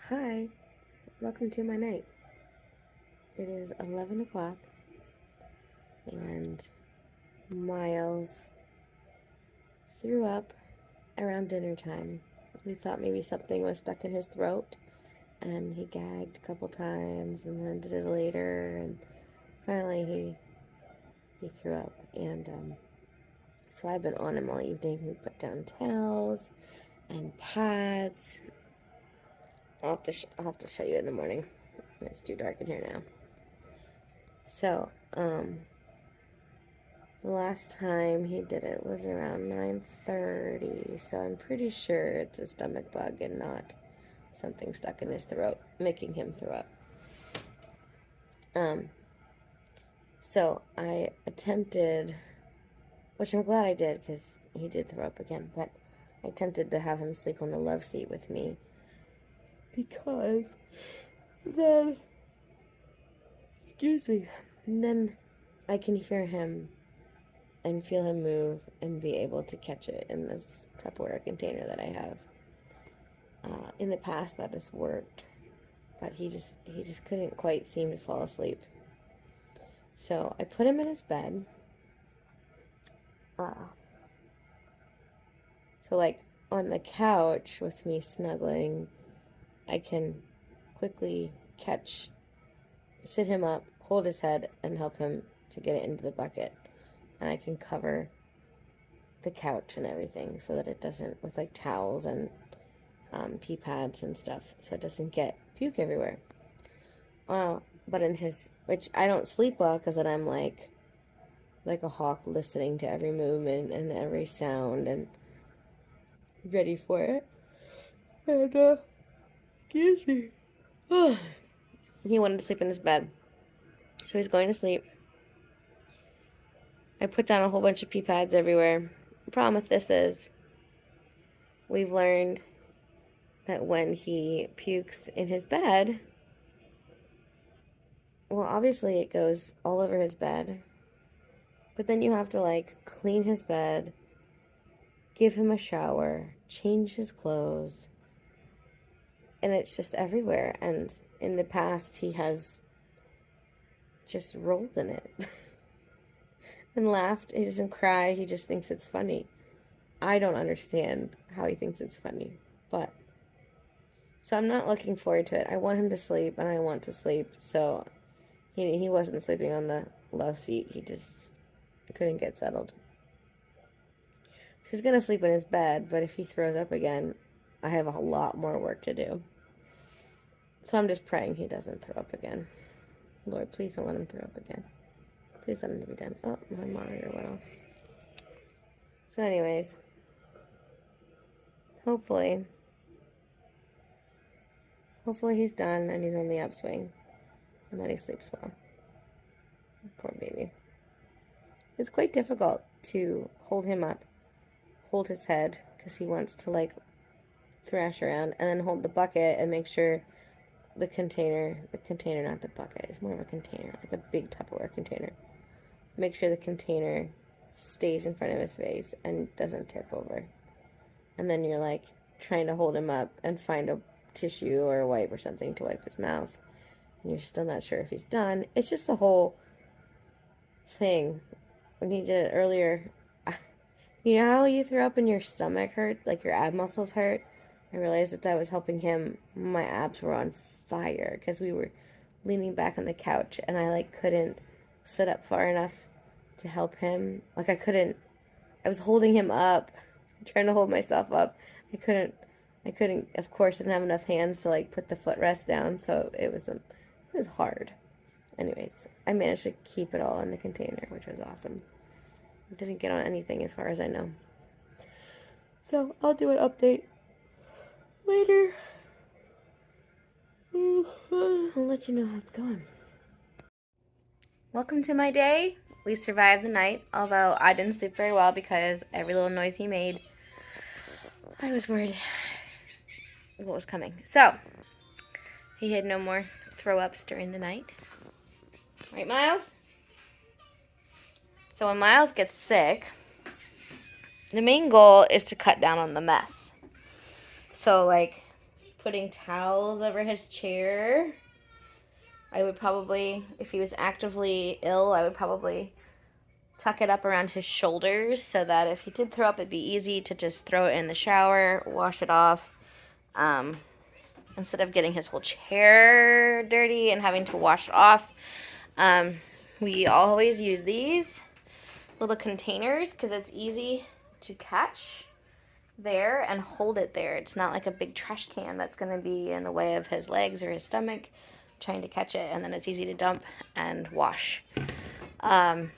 Hi, welcome to my night. It is 11 o'clock and Miles threw up around dinner time. We thought maybe something was stuck in his throat and he gagged a couple times and then did it later and finally he threw up and so I've been on him all evening. We put down towels and pads. I'll have to show you in the morning. It's too dark in here now. So, the last time he did it was around 9:30, so I'm pretty sure it's a stomach bug and not something stuck in his throat, making him throw up. So I attempted, which I'm glad I did because he did throw up again, but I attempted to have him sleep on the love seat with me because then, then I can hear him and feel him move and be able to catch it in this Tupperware container that I have. In the past, that has worked, but he just couldn't quite seem to fall asleep. So I put him in his bed. So like on the couch with me snuggling, I can quickly sit him up, hold his head, and help him to get it into the bucket. And I can cover the couch and everything so that it doesn't, with like towels and pee pads and stuff, so it doesn't get puke everywhere. But in his, which I don't sleep well because then I'm like a hawk listening to every movement and every sound and ready for it. And excuse me. He wanted to sleep in his bed, so he's going to sleep. I put down a whole bunch of pee pads everywhere. The problem with this is we've learned that when he pukes in his bed, well, obviously it goes all over his bed, but then you have to like clean his bed, give him a shower, change his clothes, and it's just everywhere. And in the past, he has just rolled in it and laughed. He doesn't cry. He just thinks it's funny. I don't understand how he thinks it's funny, but so I'm not looking forward to it. I want him to sleep, and I want to sleep. So he wasn't sleeping on the love seat. He just couldn't get settled. So he's gonna sleep in his bed, but if he throws up again, I have a lot more work to do. So I'm just praying he doesn't throw up again. Lord, please don't let him throw up again. Please let him be done. Oh, my monitor went off. So anyways, hopefully he's done and he's on the upswing and that he sleeps well. Poor baby. It's quite difficult to hold him up, hold his head, because he wants to like thrash around, and then hold the bucket and make sure the container, not the bucket, it's more of a container, like a big Tupperware container. Make sure the container stays in front of his face and doesn't tip over. And then you're like trying to hold him up and find a tissue or a wipe or something to wipe his mouth. And you're still not sure if he's done. It's just a whole thing. When he did it earlier, you know how you throw up and your stomach hurt, like your ab muscles hurt? I realized that was helping him. My abs were on fire because we were leaning back on the couch and I like couldn't sit up far enough to help him. Like I was holding him up, trying to hold myself up. I couldn't, of course, I didn't have enough hands to like put the footrest down, so it was hard. Anyways, I managed to keep it all in the container, which was awesome. It didn't get on anything as far as I know. So I'll do an update later. I'll let you know how it's going. Welcome to my day. We survived the night, although I didn't sleep very well because every little noise he made, I was worried what was coming. So, he had no more throw-ups during the night. Right, Miles? So when Miles gets sick, the main goal is to cut down on the mess. So, like, putting towels over his chair. I would probably, if he was actively ill, I would probably tuck it up around his shoulders so that if he did throw up, it'd be easy to just throw it in the shower, wash it off, instead of getting his whole chair dirty and having to wash it off. We always use these little containers because it's easy to catch there and hold it there. It's not like a big trash can that's going to be in the way of his legs or his stomach trying to catch it, and then it's easy to dump and wash. And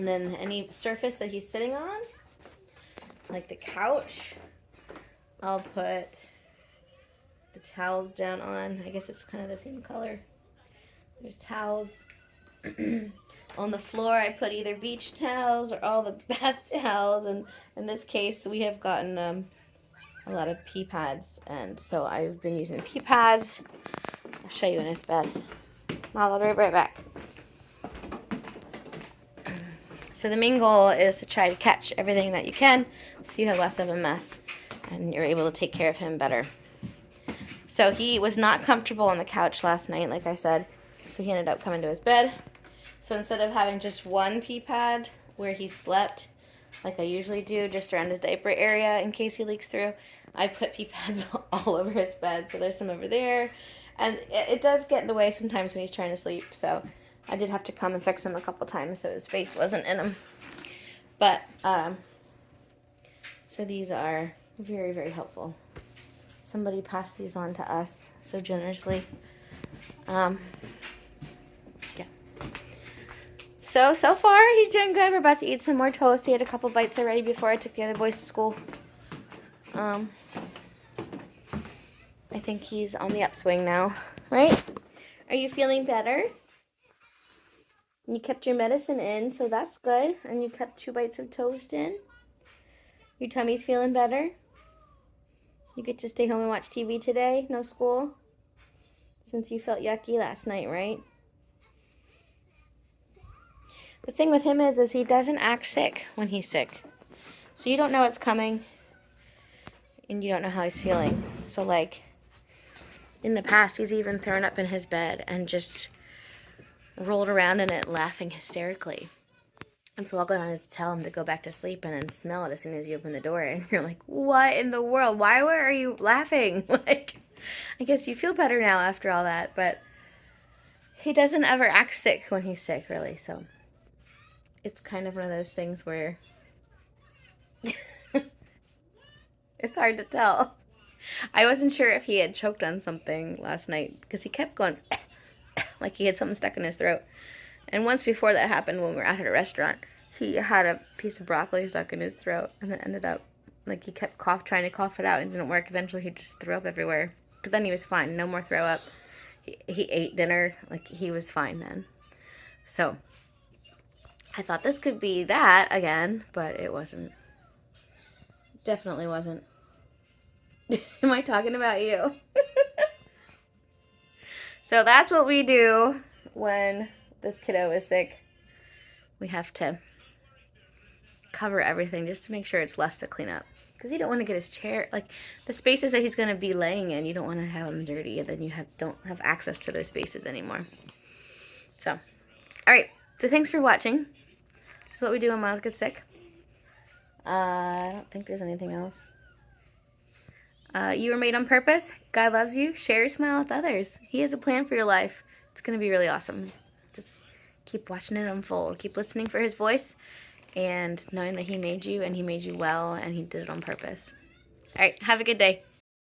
then any surface that he's sitting on, like the couch, I'll put the towels down on. I guess it's kind of the same color. There's towels. On the floor, I put either beach towels or all the bath towels. And in this case, we have gotten a lot of pee pads. And so I've been using pee pads. I'll show you in his bed. I'll be right back. So the main goal is to try to catch everything that you can so you have less of a mess and you're able to take care of him better. So he was not comfortable on the couch last night, like I said, so he ended up coming to his bed. So instead of having just one pee pad where he slept, like I usually do, just around his diaper area in case he leaks through, I put pee pads all over his bed. So there's some over there. And it does get in the way sometimes when he's trying to sleep, so I did have to come and fix him a couple times so his face wasn't in them. But, so these are very, very helpful. Somebody passed these on to us so generously. Yeah. So far, he's doing good. We're about to eat some more toast. He had a couple bites already before I took the other boys to school. I think he's on the upswing now, right? Are you feeling better? You kept your medicine in, so that's good. And you kept 2 bites of toast in. Your tummy's feeling better. You get to stay home and watch TV today? No school? Since you felt yucky last night, right? The thing with him is he doesn't act sick when he's sick. So you don't know what's coming. And you don't know how he's feeling. So like, in the past, he's even thrown up in his bed and just rolled around in it laughing hysterically. And so I'll go down and tell him to go back to sleep and then smell it as soon as you open the door. And you're like, what in the world? Why are you laughing? Like, I guess you feel better now after all that. But he doesn't ever act sick when he's sick, really. So it's kind of one of those things where it's hard to tell. I wasn't sure if he had choked on something last night because he kept going like he had something stuck in his throat. And once before that happened, when we were out at a restaurant, he had a piece of broccoli stuck in his throat, and it ended up, like, he kept trying to cough it out, and it didn't work. Eventually, he just threw up everywhere. But then he was fine. No more throw up. He ate dinner. Like, he was fine then. So, I thought this could be that again, but it wasn't. Definitely wasn't. Am I talking about you? So, that's what we do when this kiddo is sick. We have to cover everything just to make sure it's less to clean up. Because you don't want to get his chair, like the spaces that he's going to be laying in, you don't want to have them dirty, and then you don't have access to those spaces anymore. So, all right. So thanks for watching. This is what we do when Miles gets sick. I don't think there's anything else. You were made on purpose. God loves you. Share your smile with others. He has a plan for your life. It's going to be really awesome. Just keep watching it unfold. Keep listening for his voice and knowing that he made you and he made you well and he did it on purpose. All right. Have a good day.